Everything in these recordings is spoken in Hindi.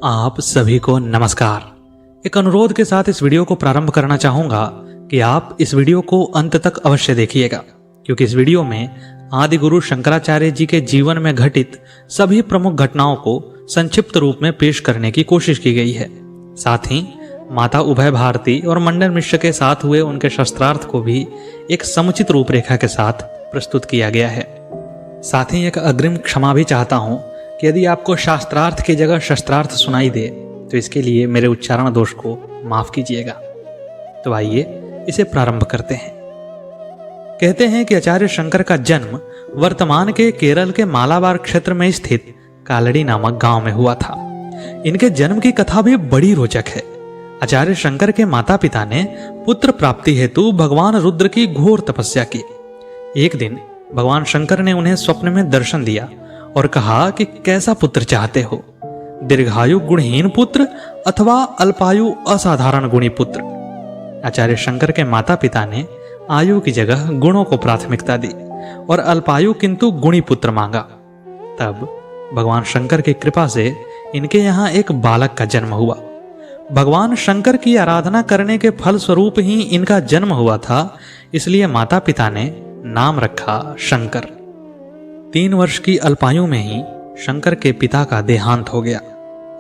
आप सभी को नमस्कार। एक अनुरोध के साथ इस वीडियो को प्रारंभ करना चाहूंगा कि आप इस वीडियो को अंत तक अवश्य देखिएगा, क्योंकि इस वीडियो में आदि गुरु शंकराचार्य जी के जीवन में घटित सभी प्रमुख घटनाओं को संक्षिप्त रूप में पेश करने की कोशिश की गई है। साथ ही माता उभय भारती और मंडन मिश्र के साथ हुए उनके शस्त्रार्थ को भी एक समुचित रूपरेखा के साथ प्रस्तुत किया गया है। साथ ही एक अग्रिम क्षमा भी चाहता हूं कि यदि आपको शास्त्रार्थ की जगह शस्त्रार्थ सुनाई दे तो इसके लिए मेरे उच्चारण दोष को माफ कीजिएगा। तो आइए इसे प्रारंभ करते हैं। कहते हैं कि आचार्य शंकर का जन्म वर्तमान के केरल के मालाबार क्षेत्र में स्थित कालड़ी नामक गांव में हुआ था। इनके जन्म की कथा भी बड़ी रोचक है। आचार्य शंकर के माता पिता ने पुत्र प्राप्ति हेतु भगवान रुद्र की घोर तपस्या की। एक दिन भगवान शंकर ने उन्हें स्वप्न में दर्शन दिया और कहा कि कैसा पुत्र चाहते हो, दीर्घायु गुणहीन पुत्र अथवा अल्पायु असाधारण गुणी पुत्र। आचार्य शंकर के माता पिता ने आयु की जगह गुणों को प्राथमिकता दी और अल्पायु किंतु गुणी पुत्र मांगा। तब भगवान शंकर की कृपा से इनके यहाँ एक बालक का जन्म हुआ। भगवान शंकर की आराधना करने के फल स्वरूप ही इनका जन्म हुआ था, इसलिए माता पिता ने नाम रखा शंकर। 3 वर्ष की अल्पायु में ही शंकर के पिता का देहांत हो गया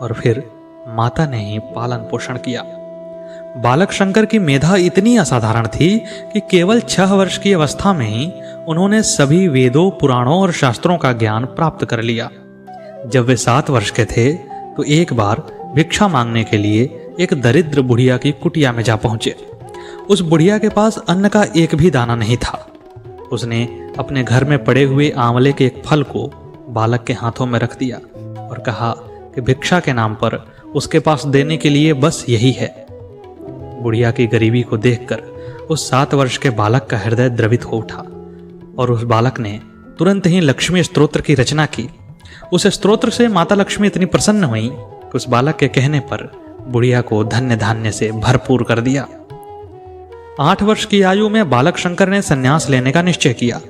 और फिर माता ने ही पालन पोषण किया। बालक शंकर की मेधा इतनी असाधारण थी कि केवल 6 वर्ष की अवस्था में ही उन्होंने सभी वेदों, पुराणों और शास्त्रों का ज्ञान प्राप्त कर लिया। जब वे 7 वर्ष के थे तो एक बार भिक्षा मांगने के लिए एक दरिद्र बुढ़िया की कुटिया में जा पहुंचे। उस बुढ़िया के पास अन्न का एक भी दाना नहीं था। उसने अपने घर में पड़े हुए आंवले के एक फल को बालक के हाथों में रख दिया और कहा कि भिक्षा के नाम पर उसके पास देने के लिए बस यही है। बुढ़िया की गरीबी को देखकर उस 7 वर्ष के बालक का हृदय द्रवित हो उठा और उस बालक ने तुरंत ही लक्ष्मी स्तोत्र की रचना की। उस स्तोत्र से माता लक्ष्मी इतनी प्रसन्न हुई कि उस बालक के कहने पर बुढ़िया को धन्य धान्य से भरपूर कर दिया। 8 वर्ष की आयु में बालक शंकर ने संन्यास लेने का निश्चय किया,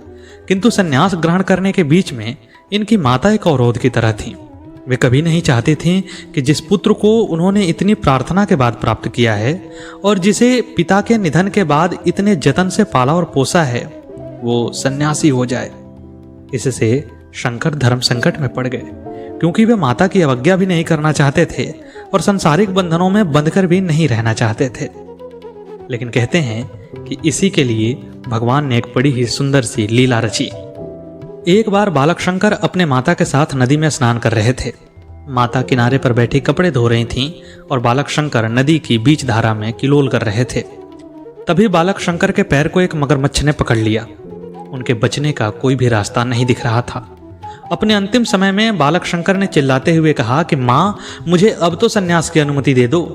किंतु संन्यास ग्रहण करने के बीच में इनकी माता एक अवरोध की तरह थी। वे कभी नहीं चाहती थीं कि जिस पुत्र को उन्होंने इतनी प्रार्थना के बाद प्राप्त किया है और जिसे पिता के निधन के बाद इतने जतन से पाला और पोसा है, वो सन्यासी हो जाए। इससे शंकर धर्म संकट में पड़ गए, क्योंकि वे माता की अवज्ञा भी नहीं करना चाहते थे और सांसारिक बंधनों में बंधकर भी नहीं रहना चाहते थे। लेकिन कहते हैं कि इसी के लिए भगवान ने एक बड़ी ही सुंदर सी लीला रची। एक बार बालक शंकर अपने माता के साथ नदी में स्नान कर रहे थे। माता किनारे पर बैठी कपड़े धो रही थीं और बालक शंकर नदी की बीच धारा में किलोल कर रहे थे। तभी बालक शंकर के पैर को एक मगरमच्छ ने पकड़ लिया। उनके बचने का कोई भी रास्ता नहीं दिख रहा था। अपने अंतिम समय में बालक शंकर ने चिल्लाते हुए कहा कि माँ, मुझे अब तो सन्यास की अनुमति दे दो।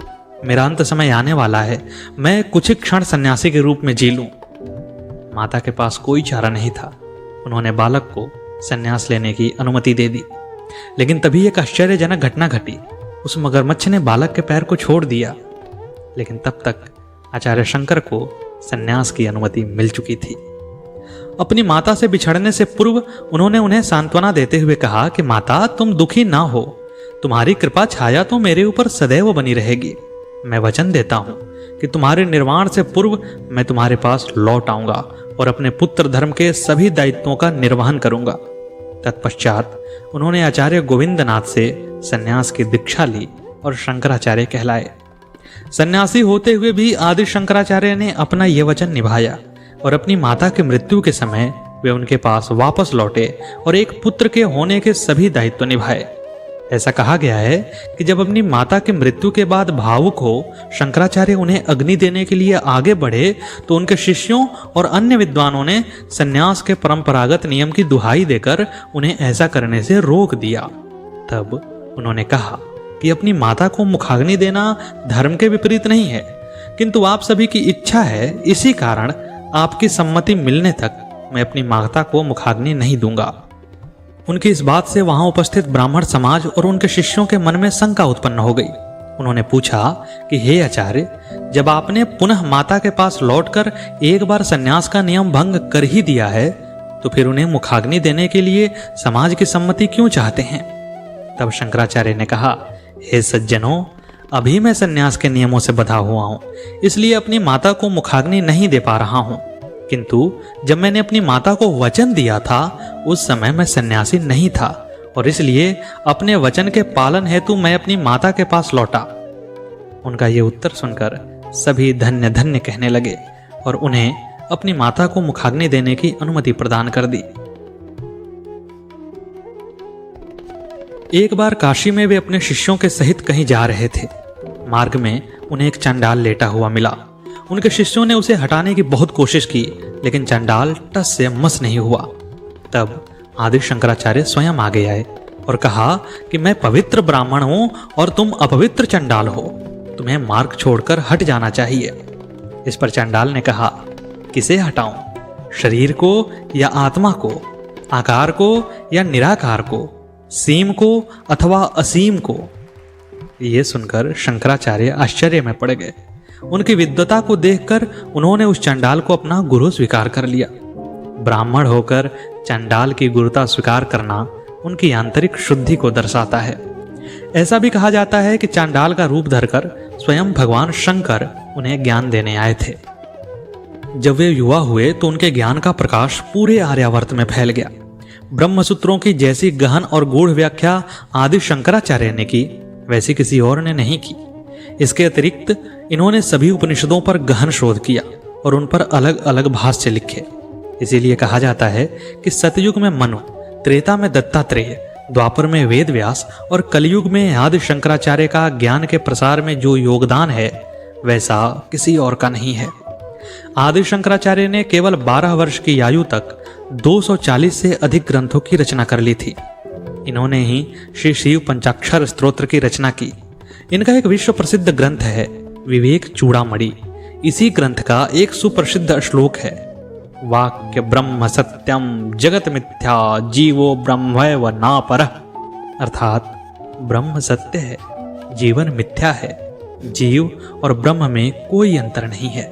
मेरा अंत समय आने वाला है, मैं कुछ ही क्षण सन्यासी के रूप में जी लूं। माता के पास कोई चारा नहीं था। उन्होंने बालक को सन्यास लेने की अनुमति दे दी। लेकिन तभी एक आश्चर्यजनक घटना घटी। उस मगरमच्छ ने बालक के पैर को छोड़ दिया, लेकिन तब तक आचार्य शंकर को सन्यास की अनुमति मिल चुकी थी। अपनी माता से बिछड़ने से पूर्व उन्होंने उन्हें सांत्वना देते हुए कहा कि माता, तुम दुखी ना हो, तुम्हारी कृपा छाया तो मेरे ऊपर सदैव बनी रहेगी। मैं वचन देता हूं कि तुम्हारे निर्वाण से पूर्व मैं तुम्हारे पास लौट आऊंगा और अपने पुत्र धर्म के सभी दायित्वों का निर्वहन करूंगा। तत्पश्चात उन्होंने आचार्य गोविंदनाथ से सन्यास की दीक्षा ली और शंकराचार्य कहलाए। सन्यासी होते हुए भी आदि शंकराचार्य ने अपना यह वचन निभाया और अपनी माता की मृत्यु के समय वे उनके पास वापस लौटे और एक पुत्र के होने के सभी दायित्व निभाए। ऐसा कहा गया है कि जब अपनी माता की मृत्यु के बाद भावुक हो शंकराचार्य उन्हें अग्नि देने के लिए आगे बढ़े तो उनके शिष्यों और अन्य विद्वानों ने सन्यास के परंपरागत नियम की दुहाई देकर उन्हें ऐसा करने से रोक दिया। तब उन्होंने कहा कि अपनी माता को मुखाग्नि देना धर्म के विपरीत नहीं है, किंतु आप सभी की इच्छा है, इसी कारण आपकी सम्मति मिलने तक मैं अपनी माता को मुखाग्नि नहीं दूंगा। उनकी इस बात से वहां उपस्थित ब्राह्मण समाज और उनके शिष्यों के मन में शंका उत्पन्न हो गई। उन्होंने पूछा कि हे आचार्य, जब आपने पुनः माता के पास लौटकर एक बार सन्यास का नियम भंग कर ही दिया है, तो फिर उन्हें मुखाग्नि देने के लिए समाज की सम्मति क्यों चाहते हैं? तब शंकराचार्य ने कहा हे सज्जनों, अभी मैं सन्यास के नियमों से बंधा हुआ हूं, इसलिए अपनी माता को मुखाग्नि नहीं दे पा रहा हूं। किंतु जब मैंने अपनी माता को वचन दिया था उस समय मैं सन्यासी नहीं था और इसलिए अपने वचन के पालन हेतु मैं अपनी माता के पास लौटा। उनका ये उत्तर सुनकर सभी धन्य धन्य कहने लगे और उन्हें अपनी माता को मुखाग्नि देने की अनुमति प्रदान कर दी। एक बार काशी में वे अपने शिष्यों के सहित कहीं जा रहे थे। मार्ग में उन्हें एक चंडाल लेटा हुआ मिला। उनके शिष्यों ने उसे हटाने की बहुत कोशिश की, लेकिन चंडाल टस से मस नहीं हुआ। तब आदि शंकराचार्य स्वयं आगे आए और कहा कि मैं पवित्र ब्राह्मण हूं और तुम अपवित्र चंडाल हो, तुम्हें मार्ग छोड़कर हट जाना चाहिए। इस पर चंडाल ने कहा, किसे हटाऊं, शरीर को या आत्मा को, आकार को या निराकार को, सीम को अथवा असीम को। ये सुनकर शंकराचार्य आश्चर्य में पड़ गए। उनकी विद्वता को देखकर उन्होंने उस चंडाल को अपना गुरु स्वीकार कर लिया। ब्राह्मण होकर चंडाल की गुरुता स्वीकार करना उनकी आंतरिक शुद्धि को दर्शाता है। ऐसा भी कहा जाता है कि चंडाल का रूप धरकर स्वयं भगवान शंकर उन्हें ज्ञान देने आए थे। जब वे युवा हुए तो उनके ज्ञान का प्रकाश पूरे आर्यावर्त में फैल गया। ब्रह्मसूत्रों की जैसी गहन और गूढ़ व्याख्या आदि शंकराचार्य ने की, वैसी किसी और ने नहीं की। इसके अतिरिक्त इन्होंने सभी उपनिषदों पर गहन शोध किया और उन पर अलग अलग भाष्य लिखे। इसीलिए कहा जाता है कि सतयुग में मनु, त्रेता में दत्तात्रेय, द्वापर में वेद व्यास और कलयुग में आदि शंकराचार्य का ज्ञान के प्रसार में जो योगदान है वैसा किसी और का नहीं है। आदि शंकराचार्य ने केवल 12 वर्ष की आयु तक 240 से अधिक ग्रंथों की रचना कर ली थी। इन्होंने ही श्री शिव पंचाक्षर स्तोत्र की रचना की। इनका एक विश्व प्रसिद्ध ग्रंथ है विवेक चूड़ामणि। इसी ग्रंथ का एक सुप्रसिद्ध श्लोक है, वाक्य ब्रह्म सत्यम जगत मिथ्या जीवो ब्रह्मैव नापरः। अर्थात ब्रह्म सत्य है, जीवन मिथ्या है, जीव और ब्रह्म में कोई अंतर नहीं है।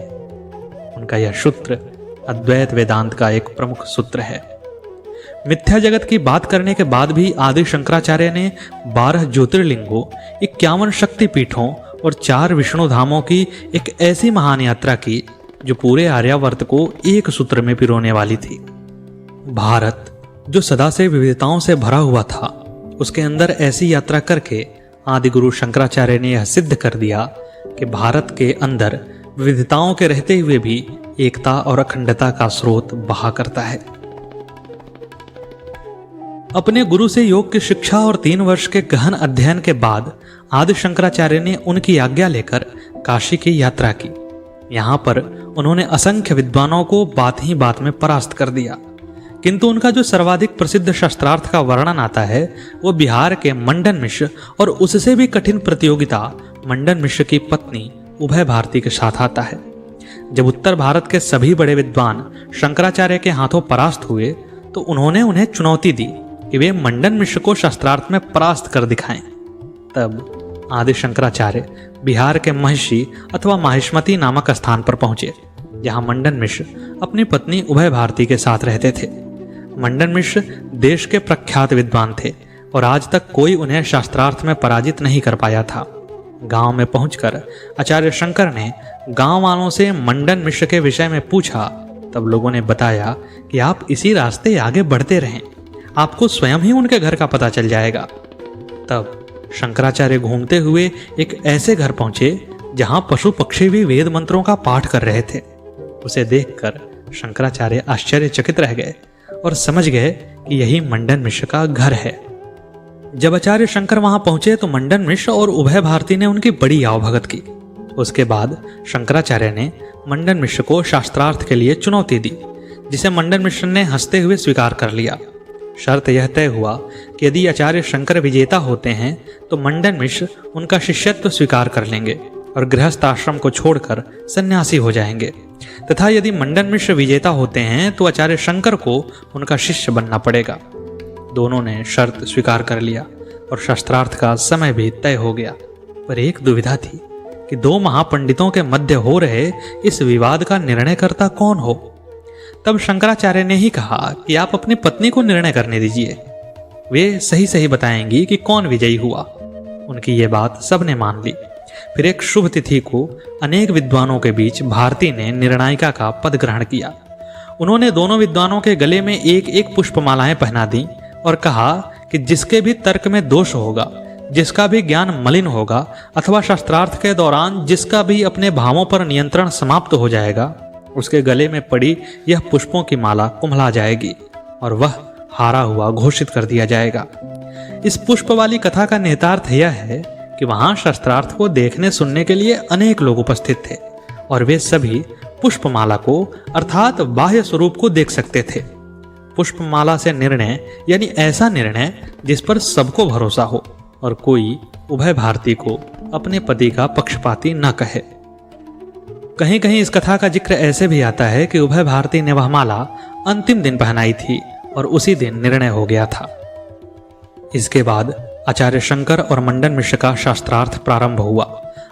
उनका यह सूत्र अद्वैत वेदांत का एक प्रमुख सूत्र है। मिथ्या जगत की बात करने के बाद भी आदि शंकराचार्य ने 12 ज्योतिर्लिंगों, 51 शक्तिपीठों और 4 विष्णु धामों की एक ऐसी महान यात्रा की जो पूरे आर्यावर्त को एक सूत्र में पिरोने वाली थी। भारत जो सदा से विविधताओं से भरा हुआ था, उसके अंदर ऐसी यात्रा करके आदि गुरु शंकराचार्य ने यह सिद्ध कर दिया कि भारत के अंदर विविधताओं के रहते हुए भी एकता और अखंडता का स्रोत बहा करता है। अपने गुरु से योग की शिक्षा और 3 वर्ष के गहन अध्ययन के बाद आदि शंकराचार्य ने उनकी आज्ञा लेकर काशी की यात्रा की। यहाँ पर उन्होंने असंख्य विद्वानों को बात ही बात में परास्त कर दिया। किंतु उनका जो सर्वाधिक प्रसिद्ध शास्त्रार्थ का वर्णन आता है वो बिहार के मंडन मिश्र और उससे भी कठिन प्रतियोगिता मंडन मिश्र की पत्नी उभय भारती के साथ आता है। जब उत्तर भारत के सभी बड़े विद्वान शंकराचार्य के हाथों परास्त हुए तो उन्होंने उन्हें चुनौती दी कि वे मंडन मिश्र को शास्त्रार्थ में परास्त कर दिखाएं। तब आदि शंकराचार्य बिहार के महिषी अथवा माहिष्मती नामक स्थान पर पहुंचे, जहां मंडन मिश्र अपनी पत्नी उभय भारती के साथ रहते थे। मंडन मिश्र देश के प्रख्यात विद्वान थे और आज तक कोई उन्हें शास्त्रार्थ में पराजित नहीं कर पाया था। गांव में पहुंचकर आचार्य शंकर ने गांव वालों से मंडन मिश्र के विषय में पूछा। तब लोगों ने बताया कि आप इसी रास्ते आगे बढ़ते रहें, आपको स्वयं ही उनके घर का पता चल जाएगा। तब शंकराचार्य घूमते हुए एक ऐसे घर पहुंचे जहां पशु पक्षी भी वेद मंत्रों का पाठ कर रहे थे। उसे देखकर शंकराचार्य आश्चर्यचकित रह गए और समझ गए कि यही मंडन मिश्र का घर है। जब आचार्य शंकर वहां पहुंचे तो मंडन मिश्र और उभय भारती ने उनकी बड़ी आवभगत की। उसके बाद शंकराचार्य ने मंडन मिश्र को शास्त्रार्थ के लिए चुनौती दी, जिसे मंडन मिश्र ने हंसते हुए स्वीकार कर लिया। शर्त यह तय हुआ कि यदि आचार्य शंकर विजेता होते हैं तो मंडन मिश्र उनका शिष्यत्व स्वीकार कर लेंगे और गृहस्थ आश्रम को छोड़कर सन्यासी हो जाएंगे, तथा यदि मंडन मिश्र विजेता होते हैं तो आचार्य शंकर को उनका शिष्य बनना पड़ेगा। दोनों ने शर्त स्वीकार कर लिया और शास्त्रार्थ का समय भी तय हो गया। पर एक दुविधा थी कि 2 महापंडितों के मध्य हो रहे इस विवाद का निर्णयकर्ता कौन हो। तब शंकराचार्य ने ही कहा कि आप अपनी पत्नी को निर्णय करने दीजिए, वे सही सही बताएंगी कि कौन विजयी हुआ। उनकी ये बात सबने मान ली। फिर एक शुभ तिथि को अनेक विद्वानों के बीच भारती ने निर्णायिका का पद ग्रहण किया। उन्होंने दोनों विद्वानों के गले में एक एक पुष्पमालाएं पहना दी और कहा कि जिसके भी तर्क में दोष होगा, जिसका भी ज्ञान मलिन होगा अथवा शास्त्रार्थ के दौरान जिसका भी अपने भावों पर नियंत्रण समाप्त हो जाएगा, उसके गले में पड़ी यह पुष्पों की माला कुम्हला जाएगी और वह हारा हुआ घोषित कर दिया जाएगा। इस पुष्प वाली कथा का निहितार्थ यह है कि वहां शस्त्रार्थ को देखने सुनने के लिए अनेक लोग उपस्थित थे और वे सभी पुष्पमाला को अर्थात बाह्य स्वरूप को देख सकते थे। पुष्पमाला से निर्णय यानी ऐसा निर्णय जिस पर सबको भरोसा हो और कोई उभय भारती को अपने पति का पक्षपाती न कहे। कहीं कहीं इस कथा का जिक्र ऐसे भी आता है कि उभय भारती ने वह माला अंतिम दिन पहनाई थी और उसी दिन निर्णय हो गया था। इसके बाद आचार्य शंकर और मंडन मिश्र का शास्त्रार्थ प्रारंभ हुआ।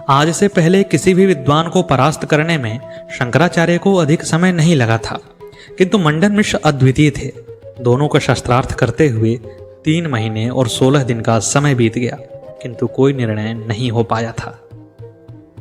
आज से पहले किसी भी विद्वान को परास्त करने में शंकराचार्य को अधिक समय नहीं लगा था, किंतु मंडन मिश्र अद्वितीय थे। दोनों का शास्त्रार्थ करते हुए 3 महीने और 16 दिन का समय बीत गया, किंतु कोई निर्णय नहीं हो पाया था।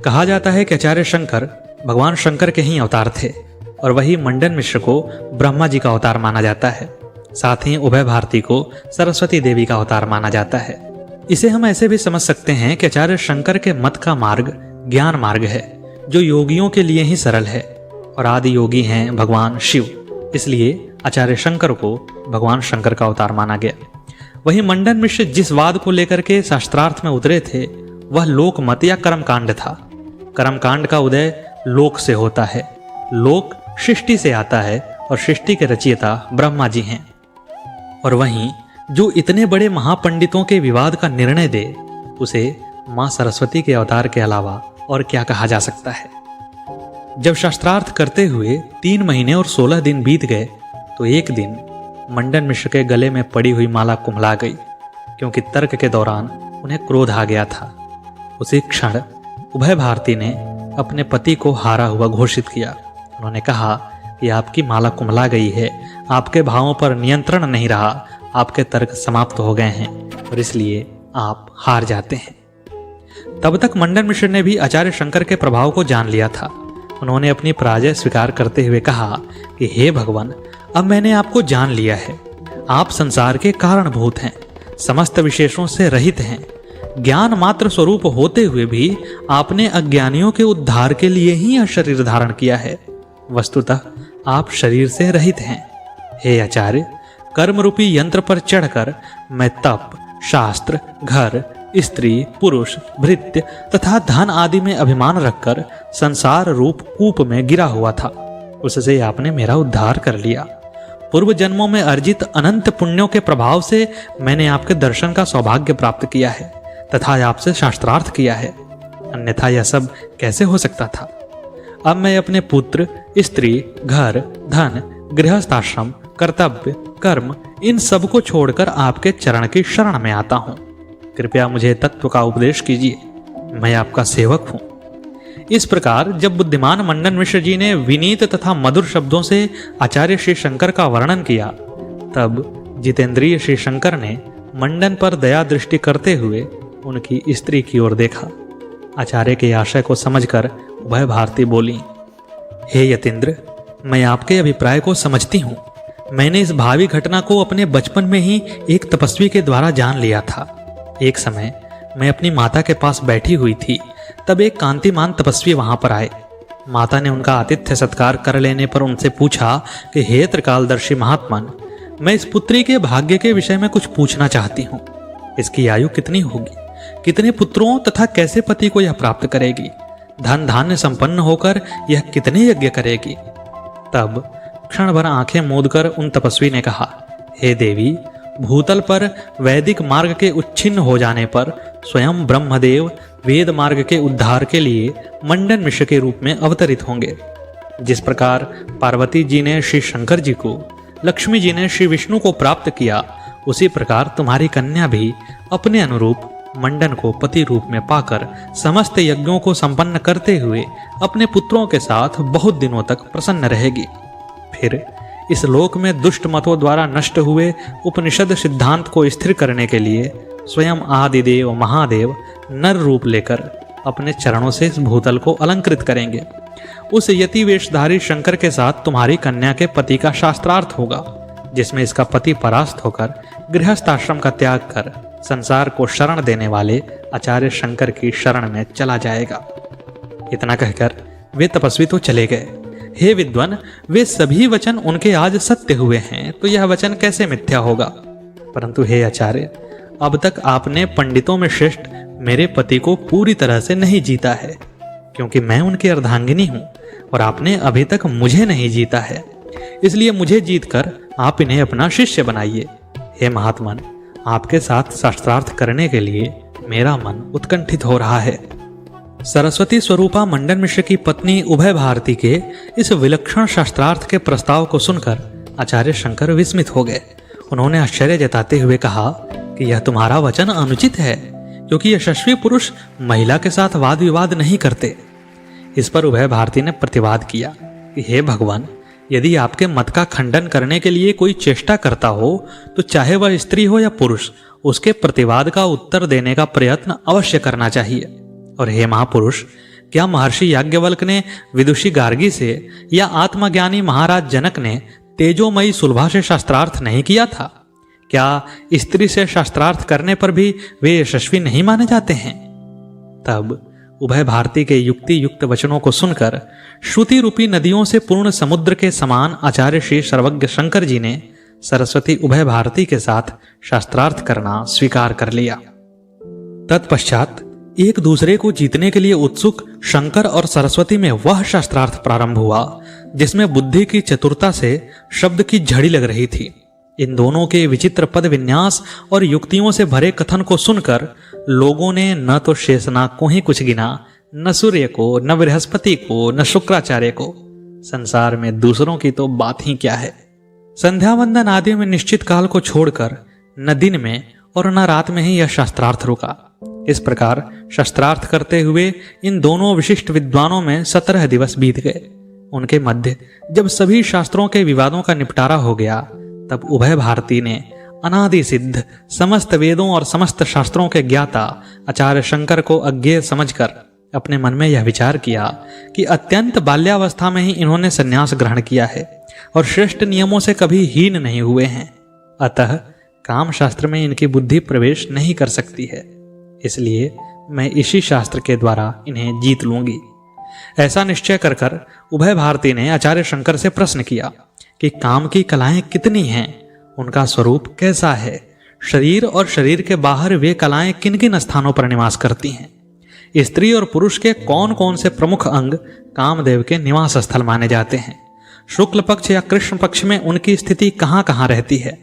कहा जाता है कि आचार्य शंकर भगवान शंकर के ही अवतार थे और वही मंडन मिश्र को ब्रह्मा जी का अवतार माना जाता है। साथ ही उभय भारती को सरस्वती देवी का अवतार माना जाता है। इसे हम ऐसे भी समझ सकते हैं कि आचार्य शंकर के मत का मार्ग ज्ञान मार्ग है, जो योगियों के लिए ही सरल है और आदि योगी हैं भगवान शिव, इसलिए आचार्य शंकर को भगवान शंकर का अवतार माना गया। वहीं मंडन मिश्र जिस वाद को लेकर के शास्त्रार्थ में उतरे थे वह लोक मत या कर्मकांड था। कर्मकांड का उदय लोक से होता है, लोक सृष्टि से आता है और सृष्टि के रचयिता ब्रह्मा जी हैं। और वहीं जो इतने बड़े महापंडितों के विवाद का निर्णय दे, उसे मां सरस्वती के अवतार के अलावा और क्या कहा जा सकता है। जब शास्त्रार्थ करते हुए 3 महीने और 16 दिन बीत गए तो एक दिन मंडन मिश्र के गले में पड़ी हुई माला कुम्हला गई, क्योंकि तर्क के दौरान उन्हें क्रोध आ गया था। उसी क्षण उभय भारती ने अपने पति को हारा हुआ घोषित किया। उन्होंने कहा कि आपकी माला कुम्हला गई है, आपके भावों पर नियंत्रण नहीं रहा, आपके तर्क समाप्त हो गए हैं और इसलिए आप हार जाते हैं। तब तक मंडन मिश्र ने भी आचार्य शंकर के प्रभाव को जान लिया था। उन्होंने अपनी पराजय स्वीकार करते हुए कहा कि हे भगवान, अब मैंने आपको जान लिया है। आप संसार के कारणभूत हैं, समस्त विशेषों से रहित हैं। ज्ञान मात्र स्वरूप होते हुए भी आपने अज्ञानियों के उद्धार के लिए ही यह शरीर धारण किया है। वस्तुतः आप शरीर से रहित हैं। हे आचार्य, कर्म रूपी यंत्र पर चढ़कर मैं तप, शास्त्र, घर, स्त्री, पुरुष, भृत्य तथा धन आदि में अभिमान रखकर संसार रूप कूप में गिरा हुआ था। उससे आपने मेरा उद्धार कर लिया। पूर्व जन्मों में अर्जित अनंत पुण्यों के प्रभाव से मैंने आपके दर्शन का सौभाग्य प्राप्त किया है तथा आपसे शास्त्रार्थ किया है, अन्यथा यह सब कैसे हो सकता था। अब मैं अपने पुत्र, स्त्री, घर, धन, गृहस्थाश्रम, कर्तव्य, कर्म इन सब को छोड़कर आपके चरण की शरण में आता हूँ। कृपया मुझे तत्व का उपदेश कीजिए, मैं आपका सेवक हूँ। इस प्रकार जब बुद्धिमान मंडन मिश्र जी ने विनीत तथा मधुर शब्दों से आचार्य श्री शंकर का वर्णन किया, तब जितेंद्रिय श्री शंकर ने मंडन पर दया दृष्टि करते हुए उनकी स्त्री की ओर देखा। आचार्य के आशय को समझकर उभय भारती बोली, हे यतीन्द्र, मैं आपके अभिप्राय को समझती हूँ। मैंने इस भावी घटना को अपने बचपन में ही एक तपस्वी के द्वारा जान लिया था। एक समय मैं अपनी माता के पास बैठी हुई थी, तब एक कांतिमान तपस्वी वहां पर आए। माता ने उनका आतिथ्य सत्कार कर लेने पर उनसे पूछा कि हे त्रिकालदर्शी महात्मन, मैं इस पुत्री के भाग्य के विषय में कुछ पूछना चाहती हूँ। इसकी आयु कितनी होगी, कितने पुत्रों तथा कैसे पति को यह प्राप्त करेगी, धन धान्य संपन्न होकर यह कितने यज्ञ करेगी। तब क्षण भर आंखें मूंद कर उन तपस्वी ने कहा, हे देवी, भूतल पर वैदिक मार्ग के उच्छिन्न हो जाने पर स्वयं ब्रह्मदेव वेद मार्ग के उद्धार के लिए मंडन मिश्र के रूप में अवतरित होंगे। जिस प्रकार पार्वती जी ने श्री शंकर जी को, लक्ष्मी जी ने श्री विष्णु को प्राप्त किया, उसी प्रकार तुम्हारी कन्या भी अपने अनुरूप मंडन को पति रूप में पाकर समस्त यज्ञों को संपन्न करते हुए अपने पुत्रों के साथ बहुत दिनों तक प्रसन्न रहेगी। फिर इस लोक में दुष्ट मतों द्वारा नष्ट हुए उपनिषद सिद्धांत को स्थिर करने के लिए स्वयं आदिदेव महादेव नर रूप लेकर अपने चरणों से इस भूतल को अलंकृत करेंगे। उस यति वेशधारी शंकर के साथ तुम्हारी कन्या के पति का शास्त्रार्थ होगा, जिसमें इसका पति परास्त होकर गृहस्थ आश्रम का त्याग कर संसार को शरण देने वाले आचार्य शंकर की शरण में चला जाएगा। इतना कहकर वे तपस्वी तो चले गए। हे विद्वान, वे सभी वचन उनके आज सत्य हुए हैं, तो यह वचन कैसे मिथ्या होगा? परंतु हे आचार्य, अब तक आपने पंडितों में श्रेष्ठ मेरे पति को पूरी तरह से नहीं जीता है, क्योंकि मैं उनकी अर्धांगिनी हूं और आपने अभी तक मुझे नहीं जीता है। इसलिए मुझे जीतकर आप इन्हें अपना शिष्य बनाइए। हे महात्मन, आपके साथ शास्त्रार्थ करने के लिए मेरा मन उत्कंठित हो रहा है। सरस्वती स्वरूपा मंडन मिश्र की पत्नी उभय भारती के इस विलक्षण शास्त्रार्थ के प्रस्ताव को सुनकर आचार्य शंकर विस्मित हो गए। उन्होंने आश्चर्य जताते हुए कहा कि यह तुम्हारा वचन अनुचित है, क्योंकि यशस्वी पुरुष महिला के साथ वाद विवाद नहीं करते। इस पर उभय भारती ने प्रतिवाद किया कि हे भगवान, यदि आपके मत का खंडन करने के लिए कोई चेष्टा करता हो तो चाहे वह स्त्री हो या पुरुष, उसके प्रतिवाद का उत्तर देने का प्रयत्न अवश्य करना चाहिए। और हे महापुरुष, क्या महर्षि याज्ञवल्क ने विदुषी गार्गी से या आत्मज्ञानी महाराज जनक ने तेजोमयी सुलभा से शास्त्रार्थ नहीं किया था? क्या स्त्री से शास्त्रार्थ करने पर भी वे यशस्वी नहीं माने जाते हैं? तब उभय भारती के युक्ति युक्त वचनों को सुनकर श्रुति रूपी नदियों से पूर्ण समुद्र के समान आचार्य श्री सर्वज्ञ शंकर जी ने सरस्वती उभय भारती के साथ शास्त्रार्थ करना स्वीकार कर लिया। तत्पश्चात एक दूसरे को जीतने के लिए उत्सुक शंकर और सरस्वती में वह शास्त्रार्थ प्रारंभ हुआ जिसमें बुद्धि की चतुरता से शब्द की झड़ी लग रही थी। इन दोनों के विचित्र पद विन्यास और युक्तियों से भरे कथन को सुनकर लोगों ने न तो शेषनाग को ही कुछ गिना, न सूर्य को, न बृहस्पति को, न शुक्राचार्य को। संसार में दूसरों की तो बात ही क्या है। संध्या वंदन आदि में निश्चित काल को छोड़कर न दिन में और न रात में ही यह शास्त्रार्थ रुका। इस प्रकार शास्त्रार्थ करते हुए इन दोनों विशिष्ट विद्वानों में 17 दिवस बीत गए। उनके मध्य जब सभी शास्त्रों के विवादों का निपटारा हो गया, तब उभय भारती ने अनादि सिद्ध समस्त वेदों और समस्त शास्त्रों के ज्ञाता आचार्य शंकर को अज्ञेय समझकर अपने मन में यह विचार किया कि अत्यंत बाल्यावस्था में ही इन्होंने संन्यास ग्रहण किया है और श्रेष्ठ नियमों से कभी हीन नहीं हुए हैं। अतः काम शास्त्र में इनकी बुद्धि प्रवेश नहीं कर सकती है, इसलिए मैं इसी शास्त्र के द्वारा इन्हें जीत लूंगी। ऐसा निश्चय कर उभय भारती ने आचार्य शंकर से प्रश्न किया कि काम की कलाएं कितनी हैं, उनका स्वरूप कैसा है, शरीर और शरीर के बाहर वे कलाएं किन किन स्थानों पर निवास करती हैं, स्त्री और पुरुष के कौन कौन से प्रमुख अंग कामदेव के निवास स्थल माने जाते हैं, शुक्ल पक्ष या कृष्ण पक्ष में उनकी स्थिति कहाँ कहाँ रहती है,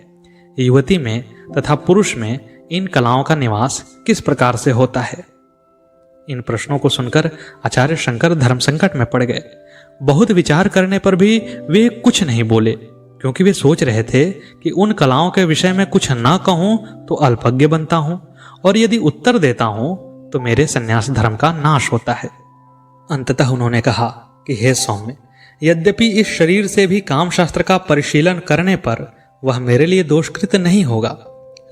युवती में तथा पुरुष में इन कलाओं का निवास किस प्रकार से होता है। इन प्रश्नों को सुनकर आचार्य शंकर धर्म संकट में पड़ गए। बहुत विचार करने पर भी वे कुछ नहीं बोले, क्योंकि वे सोच रहे थे कि उन कलाओं के विषय में कुछ ना कहूं तो अल्पज्ञ बनता हूं, और यदि उत्तर देता हूं तो मेरे संन्यास धर्म का नाश होता है। अंततः उन्होंने कहा कि हे सौम्य, यद्यपि इस शरीर से भी काम शास्त्र का परिशीलन करने पर वह मेरे लिए दोषकृत नहीं होगा,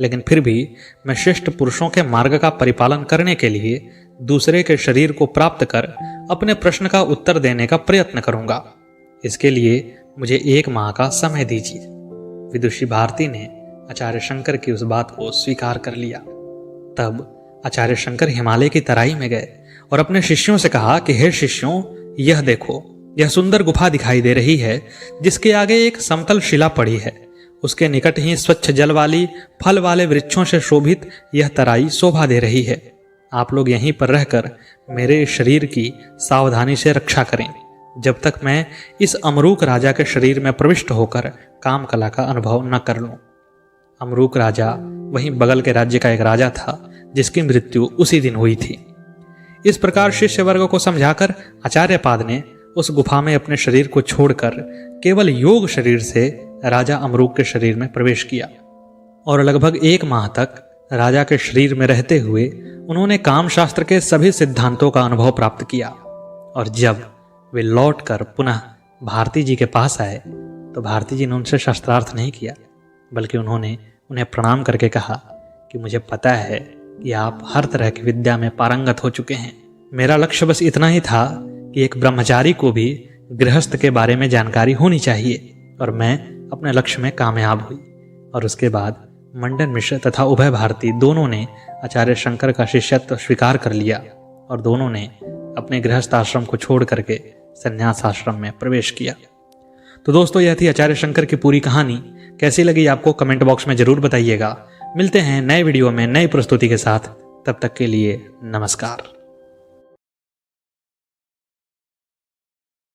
लेकिन फिर भी मैं श्रेष्ठ पुरुषों के मार्ग का परिपालन करने के लिए दूसरे के शरीर को प्राप्त कर अपने प्रश्न का उत्तर देने का प्रयत्न करूंगा। इसके लिए मुझे 1 माह का समय दीजिए। विदुषी भारती ने आचार्य शंकर की उस बात को स्वीकार कर लिया। तब आचार्य शंकर हिमालय की तराई में गए और अपने शिष्यों से कहा कि हे शिष्यों, यह देखो, यह सुंदर गुफा दिखाई दे रही है, जिसके आगे एक समतल शिला पड़ी है। उसके निकट ही स्वच्छ जल वाली फल वाले वृक्षों से शोभित यह तराई शोभा दे रही है। आप लोग यहीं पर रहकर मेरे शरीर की सावधानी से रक्षा करें, जब तक मैं इस अमरूक राजा के शरीर में प्रविष्ट होकर काम कला का अनुभव न कर लूं। अमरूक राजा वहीं बगल के राज्य का एक राजा था, जिसकी मृत्यु उसी दिन हुई थी। इस प्रकार शिष्य वर्ग को समझाकर आचार्यपाद ने उस गुफा में अपने शरीर को छोड़कर केवल योग शरीर से राजा अमरूक के शरीर में प्रवेश किया, और लगभग 1 माह तक राजा के शरीर में रहते हुए उन्होंने काम शास्त्र के सभी सिद्धांतों का अनुभव प्राप्त किया। और जब वे लौटकर पुनः भारती जी के पास आए तो भारती जी ने उनसे शास्त्रार्थ नहीं किया, बल्कि उन्होंने उन्हें प्रणाम करके कहा कि मुझे पता है कि आप हर तरह की विद्या में पारंगत हो चुके हैं। मेरा लक्ष्य बस इतना ही था कि एक ब्रह्मचारी को भी गृहस्थ के बारे में जानकारी होनी चाहिए और मैं अपने लक्ष्य में कामयाब हुई। और उसके बाद मंडन मिश्र तथा उभय भारती दोनों ने आचार्य शंकर का शिष्यत्व स्वीकार कर लिया और दोनों ने अपने गृहस्थ आश्रम को छोड़ करके संन्यास आश्रम में प्रवेश किया। तो दोस्तों, यह थी आचार्य शंकर की पूरी कहानी। कैसी लगी आपको कमेंट बॉक्स में जरूर बताइएगा। मिलते हैं नए वीडियो में नई प्रस्तुति के साथ। तब तक के लिए नमस्कार।